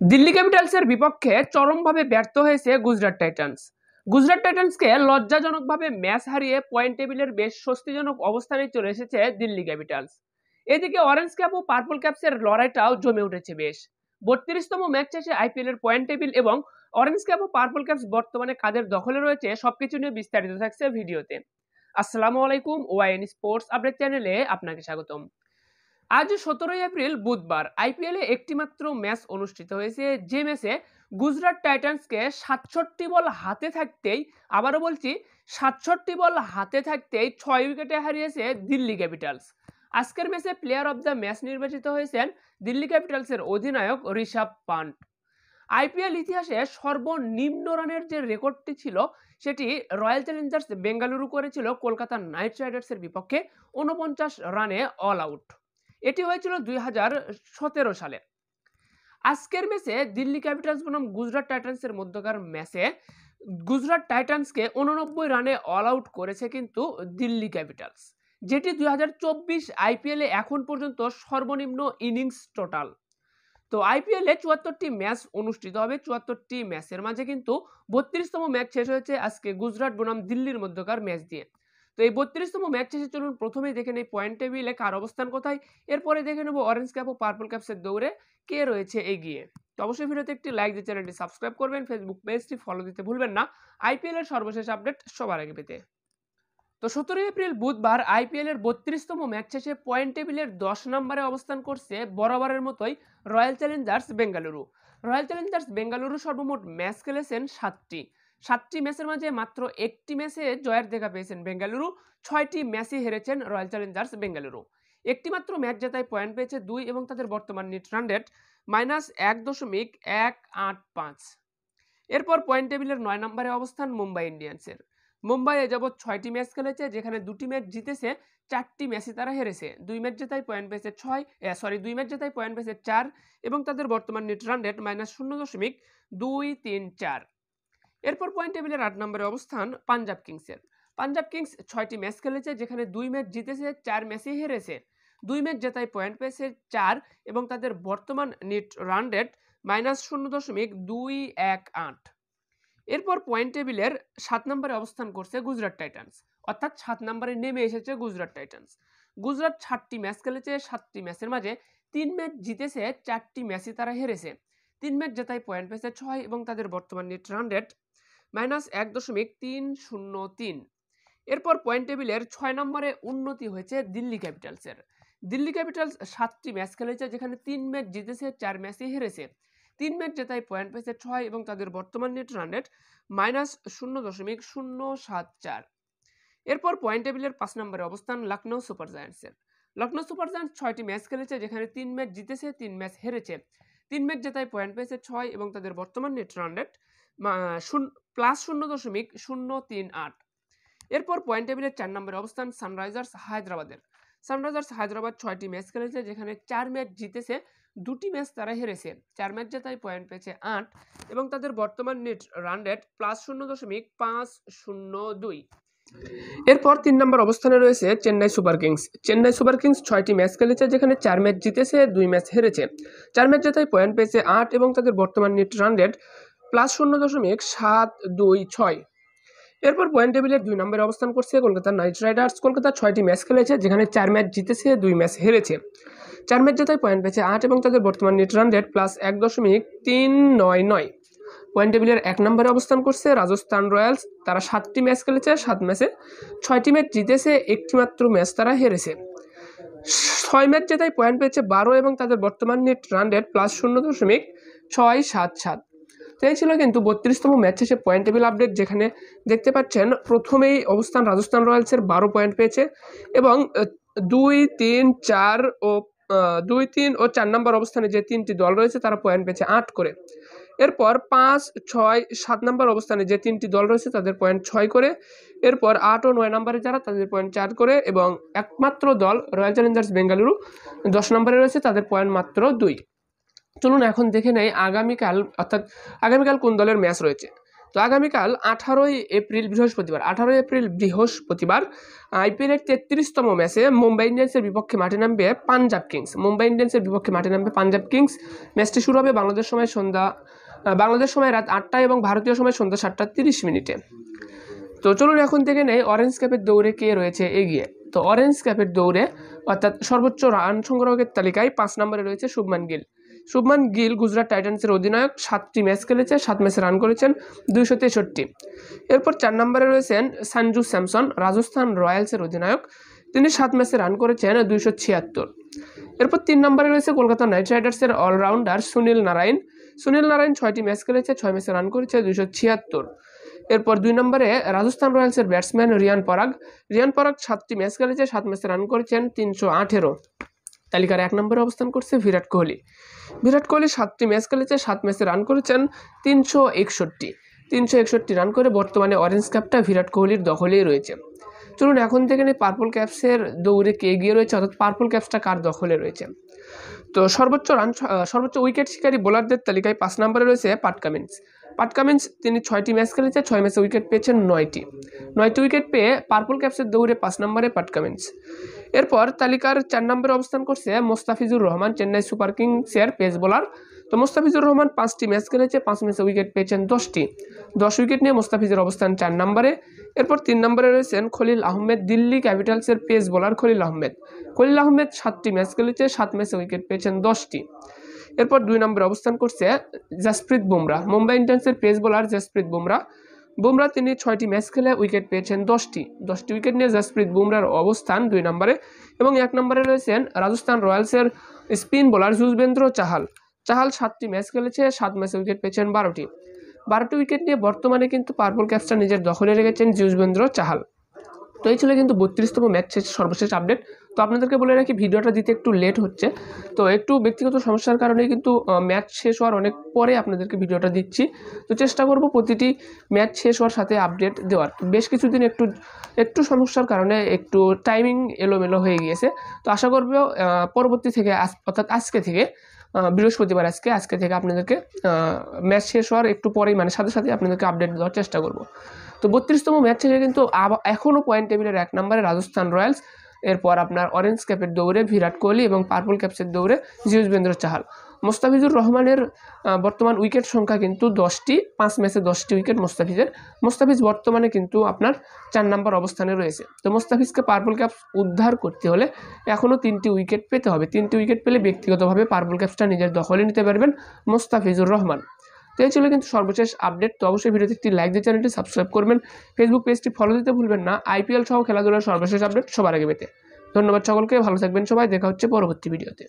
দিল্লি ক্যাপিটালসের বিপক্ষে চরমভাবে ব্যর্থ হয়েছে গুজরাট টাইটান্স। গুজরাট টাইটান্সকে লজ্জাজনকভাবে ম্যাচ হারিয়ে পয়েন্ট টেবিলের বেশ স্বস্তিজনক অবস্থানে চলে এসেছে দিল্লি ক্যাপিটালস। এদিকে অরেঞ্জ ক্যাপ ও পার্পল ক্যাপসের লড়াইটাও জমে উঠেছে বেশ। 32তম ম্যাচ শেষে আইপিএল এর পয়েন্ট টেবিল এবং অরেঞ্জ ক্যাপ ও পার্পল ক্যাপস বর্তমানে কাদের দখলে রয়েছে সবকিছু নিয়ে বিস্তারিত থাকছে ভিডিওতে। আসসালামু আলাইকুম, ওয়াইএন স্পোর্টস আপডেট চ্যানেলে আপনাকে স্বাগতম। আজ 17 এপ্রিল বুধবার আইপিএলে একটি মাত্র ম্যাচ অনুষ্ঠিত হয়েছে, যে ম্যাচে গুজরাট টাইটান্সকে 67 বল হাতে থাকতেই, আবারও বলছি 67 বল হাতে থাকতেই 6 উইকেটে হারিয়েছে দিল্লি ক্যাপিটালস। আজকের ম্যাচে প্লেয়ার অব দ্য ম্যাচ নির্বাচিত হয়েছেন দিল্লি ক্যাপিটালসের অধিনায়ক ঋষভ পান্ট। আইপিএল ইতিহাসে সর্বনিম্ন রানের যে রেকর্ডটি ছিল সেটি রয়্যাল চ্যালেঞ্জার্স বেঙ্গালুরু করেছিল কলকাতা নাইট রাইডার্সের বিপক্ষে 49 রানে অল আউট। এটি হয়েছিল 2017 সালে। আজকের ম্যাচে দিল্লি ক্যাপিটালস বনাম গুজরাট টাইটান্সের মধ্যকার ম্যাচে গুজরাট টাইটান্সকে 89 রানে অল আউট করেছে কিন্তু দিল্লি ক্যাপিটালস, যেটি 2024 আইপিএলে এখন পর্যন্ত সর্বনিম্ন ইনিংস টোটাল। তো আইপিএলে 74টি ম্যাচ অনুষ্ঠিত হবে। 74টি ম্যাচের মাঝে কিন্তু 32তম ম্যাচ শেষ হয়েছে আজকে গুজরাট বনাম দিল্লির মধ্যকার ম্যাচ দিয়ে। তো এই 32তম ম্যাচ শেষে চলুন প্রথমেই দেখে নেই পয়েন্ট টেবিলে কার অবস্থান কোথায়, এরপরে দেখে নেব অরেঞ্জ ক্যাপ ও পার্পল ক্যাপসের দৌড়ে কে রয়েছে এগিয়ে। তো অবশ্যই ভিডিওতে একটি লাইক দিয়ে চ্যানেলটি সাবস্ক্রাইব করবেন, ফেসবুক পেজটি ফলো দিতে ভুলবেন না আইপিএল এর সর্বশেষ আপডেট সবার আগে পেতে। তো 17 এপ্রিল বুধবার আইপিএল এর 32তম ম্যাচ শেষে পয়েন্ট টেবিলের 10 নম্বরে অবস্থান করছে বরাবরের মতোই royal Challengers Bengaluru. Royal Challengers Bengaluru সর্বমোট ম্যাচ খেলেছেন 7টি ম্যাচের মাঝে মাত্র একটি ম্যাচে জয়ের দেখা পেয়েছেন বেঙ্গালুরু, 6টি ম্যাচই হেরেছেন রয়্যাল চ্যালেঞ্জার্স বেঙ্গালুরু। একটি মাত্র ম্যাচ জেতায় পয়েন্ট পেয়েছে 2 এবং তাদের বর্তমান নেট রান রেট -1.185। এরপর পয়েন্ট টেবিলের 9 নম্বরে অবস্থান মুম্বাই ইন্ডিয়ান্সের। মুম্বাই যাবৎ 6টি ম্যাচ খেলেছে, যেখানে 2টি ম্যাচ জিতেছে, 4টি ম্যাচই তারা হেরেছে। 2 ম্যাচ জেতায় পয়েন্ট পেয়েছে 4 এবং তাদের বর্তমান নেট রান রেট -0.234। এরপর পয়েন্ট টেবিলের 8 নম্বরে অবস্থান পাঞ্জাব কিংসের। পাঞ্জাব কিংস 6টি ম্যাচ খেলেছে, যেখানে 2 ম্যাচ জিতেছে, 4 ম্যাচই হেরেছে। 2 ম্যাচ জেতায় পয়েন্ট পেয়েছে 4 এবং তাদের বর্তমান নেট রান রেট -0.218। এরপর পয়েন্ট টেবিলের 7 নম্বরে অবস্থান করছে গুজরাট টাইটান্স, অর্থাৎ 7 নম্বরে নেমে এসেছে গুজরাট টাইটান্স। গুজরাট 7টি ম্যাচ খেলেছে, 7টি ম্যাচের মাঝে 3 ম্যাচ জিতেছে, 4টি ম্যাচই তারা হেরেছে। 3 ম্যাচ জেতায় পয়েন্ট পেয়েছে 6 এবং তাদের বর্তমান নেট রান রেট -1.303। এরপর পয়েন্ট টেবিলের 6 নম্বরে উন্নতি হয়েছে দিল্লি ক্যাপিটালসের। দিল্লি ক্যাপিটালস 7টি ম্যাচ খেলেছে, যেখানে 3 ম্যাচ জিতেছে, 4 ম্যাচই হেরেছে। 3 ম্যাচ জেতায় পয়েন্ট পেয়েছে 6 এবং তাদের বর্তমান নেট রান রেট -0.074। এরপর পয়েন্ট টেবিলের 5 নম্বরে অবস্থান লখনৌ সুপার জায়ান্টসের। লখনৌ সুপার জায়ান্টস 6টি ম্যাচ খেলেছে, যেখানে 3 ম্যাচ জিতেছে, 3 ম্যাচ হেরেছে। 3 ম্যাচ জেতায় পয়েন্ট পেয়েছে 6 এবং তাদের বর্তমান নেট রান রেট +0.038। এরপর পয়েন্ট টেবিলের 4 নম্বরে অবস্থান সানরাইজার্স হায়দ্রাবাদের। সানরাইজার্স হায়দ্রাবাদ 6টি ম্যাচ খেলেছে, যেখানে 4 ম্যাচ জিতেছে, 2টি ম্যাচ তারা হেরেছে। 4 ম্যাচ জেতায় পয়েন্ট পেয়েছে 8 এবং তাদের বর্তমান নেট রান রেট +0.502। এরপর 3 নম্বর অবস্থানে রয়েছে Chennai Super Kings. Chennai Super Kings 6টি ম্যাচ খেলেছে, যেখানে 4 ম্যাচ জিতেছে, 2 ম্যাচ হেরেছে। 4 ম্যাচ জেতায় পয়েন্ট পেয়েছে 8 এবং তাদের বর্তমান নেট রান রেট +0.726। এরপর পয়েন্ট টেবিলের 2 নম্বরে অবস্থান করছে কলকাতা নাইট রাইডার্স। কলকাতা 6টি ম্যাচ খেলেছে, যেখানে 4 ম্যাচ জিতেছে, 2 ম্যাচ হেরেছে। 4 ম্যাচ জেতায় পয়েন্ট পেয়েছে 8 এবং তাদের বর্তমান নেট রান রেট +1.399। পয়েন্ট টেবিলের 1 নম্বরে অবস্থান করছে রাজস্থান রয়্যালস। তারা 7টি ম্যাচ খেলেছে, 7 ম্যাচে 6টি ম্যাচ জিতেছে, একটি মাত্র ম্যাচ তারা হেরেছে। 6 ম্যাচ জেতায় পয়েন্ট পেয়েছে 12 এবং তাদের বর্তমান নেট রান রেট +0.677। তো এই ছিল কিন্তু 32তম ম্যাচ শেষে পয়েন্ট টেবিল আপডেট, যেখানে দেখতে পাচ্ছেন প্রথমেই অবস্থান রাজস্থান রয়্যালসের 12 পয়েন্ট পেয়েছে এবং 2, 3, 4 ও 4 নম্বর অবস্থানে যে 3টি দল রয়েছে তারা পয়েন্ট পেয়েছে 8 করে। এরপর 5, 6, 7 নম্বর অবস্থানে যে 3টি দল রয়েছে তাদের পয়েন্ট 6 করে। এরপর 8 ও 9 নম্বরে যারা তাদের পয়েন্ট 4 করে এবং একমাত্র দল রয়্যাল চ্যালেঞ্জার্স বেঙ্গালুরু 10 নম্বরে রয়েছে, তাদের পয়েন্ট মাত্র 2। চলুন এখন দেখে নেই আগামীকাল কোন দলের ম্যাচ রয়েছে। তো আগামীকাল 18 এপ্রিল বৃহস্পতিবার আইপিএলের 33তম ম্যাচে মুম্বাই ইন্ডিয়ান্সের বিপক্ষে মাঠে নামবে পাঞ্জাব কিংস। ম্যাচটি শুরু হবে বাংলাদেশ সময় রাত 8টায় এবং ভারতীয় সময় সন্ধ্যা 7:30 তো চলুন এখন থেকে নেই অরেঞ্জ ক্যাপের দৌড়ে কে রয়েছে এগিয়ে। তো অরেঞ্জ ক্যাপের দৌড়ে অর্থাৎ সর্বোচ্চ রান সংগ্রহের তালিকায় 5 নম্বরে রয়েছে শুভমান গিল গুজরাট টাইটান্সের অধিনায়ক। 7টি ম্যাচ খেলেছে, 7 ম্যাচে রান করেছেন 263। এরপর 4 নম্বরে রয়েছেন সঞ্জু স্যামসন, রাজস্থান রয়্যালসের অধিনায়ক। তিনি 7 ম্যাচে রান করেছেন 276। এরপর 3 নম্বরে রয়েছে কলকাতা নাইট রাইডার্সের অলরাউন্ডার সুনীল নারায়ণ। 6টি ম্যাচ খেলেছে, 6 ম্যাচে রান করেছে 276। এরপর 2 নম্বরে রাজস্থান রয়্যালসের ব্যাটসম্যান রিয়ান পরাগ। 7টি ম্যাচ খেলেছে, 7 ম্যাচে রান করেছেন 318। তালিকার 1 নম্বরে অবস্থান করছে বিরাট কোহলি। 7টি ম্যাচ খেলেছে, 7 ম্যাচে রান করেছেন 361 রান করে বর্তমানে অরেঞ্জ ক্যাপটা বিরাট কোহলির দখলেই রয়েছে। চলুন এখন থেকে পার্পল ক্যাপসের দৌড়ে কে এগিয়ে রয়েছে, অর্থাৎ পার্পল ক্যাপসটা কার দখলে রয়েছে। তো সর্বোচ্চ উইকেট শিকারী বোলারদের তালিকায় 5 নম্বরে রয়েছে পাট কামিন্স। তিনি 6টি ম্যাচ খেলেছে, 6 ম্যাচে উইকেট পেয়েছেন 9টি উইকেট পেয়ে পার্পল ক্যাপসের দৌড়ে 5 নম্বরে পাট কামিন্স। এরপর তালিকার 4 নম্বরে অবস্থান করছে মোস্তাফিজুর রহমান, চেন্নাই সুপার কিংসের পেস বোলার। তো মোস্তাফিজুর রহমান 5টি ম্যাচ খেলেছে, 5 ম্যাচে উইকেট পেয়েছেন 10 উইকেট নিয়ে মোস্তাফিজুর অবস্থান 4 নম্বরে। এরপর 3 নম্বরে রয়েছেন খলিল আহমেদ, দিল্লি ক্যাপিটালসের পেস বোলার খলিল আহমেদ। 7টি ম্যাচ খেলেছে, 7 ম্যাচে উইকেট পেয়েছেন 10টি। এরপর 2 নম্বরে অবস্থান করছে জাসপ্রীত বুমরাহ, মুম্বাই ইন্ডিয়ান্সের পেস বোলার জাসপ্রীত বুমরাহ। তিনি 6টি ম্যাচ খেলে উইকেট পেয়েছেন 10টি উইকেট নিয়ে জাসপ্রীত বুমরাহর অবস্থান 2 নম্বরে। এবং 1 নম্বরে রয়েছেন রাজস্থান রয়্যালসের স্পিন বোলার যুজবেন্দ্র চাহাল। 7টি ম্যাচ খেলেছে, 7 ম্যাচে উইকেট পেয়েছেন 12টি উইকেট নিয়ে বর্তমানে কিন্তু পার্পল ক্যাপসটা নিজের দখলে রেখেছেন যুজবেন্দ্র চাহাল। তো এই ছিল কিন্তু 32তম ম্যাচ সর্বশেষ আপডেট। তো আপনাদেরকে বলে রাখি ভিডিওটা দিতে একটু লেট হচ্ছে, তো একটু ব্যক্তিগত সমস্যার কারণে কিন্তু ম্যাচ শেষ হওয়ার অনেক পরে আপনাদেরকে ভিডিওটা দিচ্ছি। তো চেষ্টা করব প্রতিটি ম্যাচ শেষ হওয়ার সাথে আপডেট দেওয়ার। বেশ কিছুদিন একটু সমস্যার কারণে একটু টাইমিং এলোমেলো হয়ে গিয়েছে। তো আশা করব পরবর্তী থেকে অর্থাৎ আজকে থেকে বৃহস্পতিবার আজকে থেকে আপনাদেরকে ম্যাচ শেষ হওয়ার একটু পরেই সাথে আপনাদেরকে আপডেট দেওয়ার চেষ্টা করব। তো 32তম ম্যাচ থেকে কিন্তু এখনও পয়েন্ট টেবিলের 1 নম্বরে রাজস্থান রয়্যালস। এরপর আপনার অরেঞ্জ ক্যাপের দৌড়ে বিরাট কোহলি এবং পার্পল ক্যাপসের দৌড়ে যুজবেন্দ্র চাহাল। মোস্তাফিজুর রহমানের বর্তমান উইকেট সংখ্যা কিন্তু 10টি, 5 ম্যাচে 10টি উইকেট মোস্তাফিজ বর্তমানে কিন্তু আপনার 4 নম্বর অবস্থানে রয়েছে। তো মোস্তাফিজকে পার্পল ক্যাপস উদ্ধার করতে হলে এখনও 3টি উইকেট পেতে হবে। 3টি উইকেট পেলে ব্যক্তিগতভাবে পার্পল ক্যাপসটা নিজের দখলে নিতে পারবেন মোস্তাফিজুর রহমান। তো এই ছিল কিন্তু সর্বশেষ আপডেট। তো অবশ্যই ভিডিওতে একটি লাইক দিয়ে চ্যানেলটি সাবস্ক্রাইব করবেন, ফেসবুক পেজটি ফলো দিতে ভুলবেন না আইপিএল সহ খেলাধুলার সর্বশেষ আপডেট সবার আগে পেতে। ধন্যবাদ সকলকে, ভালো থাকবেন সবাই, দেখা হচ্ছে পরবর্তী ভিডিওতে।